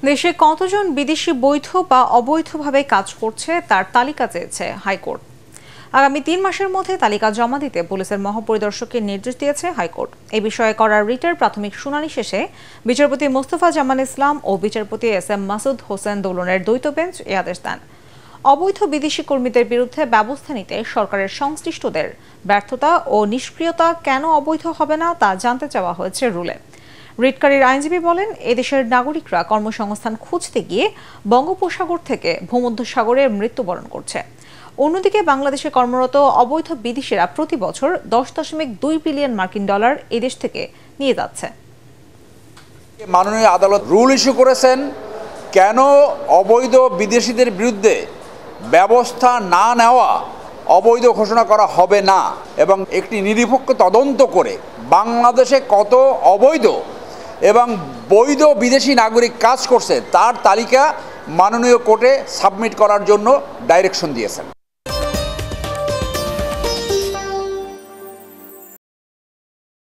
দেশে কতজন বিদেশি বৈধ বা অবৈধভাবে কাজ করছে তার তালিকা চেয়েছে হাইকোর্ট। আগামী ৩ মাসের মধ্যে তালিকা জমা দিতে পুলিশের মহাপরিদর্শককে নির্দেশ দিয়েছে হাইকোর্ট। এ বিষয়ে করা রিটের প্রাথমিক শুনানি শেষে বিচারপতি মোস্তফা জামান ইসলাম ও বিচারপতি এস.এম. মাসুদ হোসেন দোলনের দ্বৈত বেঞ্চ এ আদেশ দেন। অবৈধ বিদেশি কর্মীদের বিরুদ্ধে ব্যবস্থা নিতে সরকারের সংশ্লিষ্টদের ব্যর্থতা ও নিষ্ক্রিয়তা কেন অবৈধ হবে না তা জানতে চাওয়া হয়েছে রুলে। রিটকারীর আইনজীবী বলেন, এদেশের নাগরিকরা কর্মসংস্থান খুঁজতে গিয়ে বঙ্গোপসাগর থেকে ভূমধ্যসাগরে মৃত্যুবরণ করছে। অন্যদিকে বাংলাদেশে কর্মরত অবৈধ বিদেশিরা প্রতি বছর 10.2 বিলিয়ন মার্কিন ডলার এদেশ থেকে নিয়ে যাচ্ছে। মাননীয় আদালত রুল ইস্যু করেছেন, কেন অবৈধ বিদেশিদের বিরুদ্ধে ব্যবস্থা না নেওয়া অবৈধ ঘোষণা করা হবে না এবং একটি নিরপেক্ষ তদন্ত করে বাংলাদেশে কত অবৈধ এবং বৈধ বিদেশি নাগরিক কাজ করছে তার তালিকা মাননীয় কোর্টে সাবমিট করার জন্য ডাইরেকশন দিয়েছেন।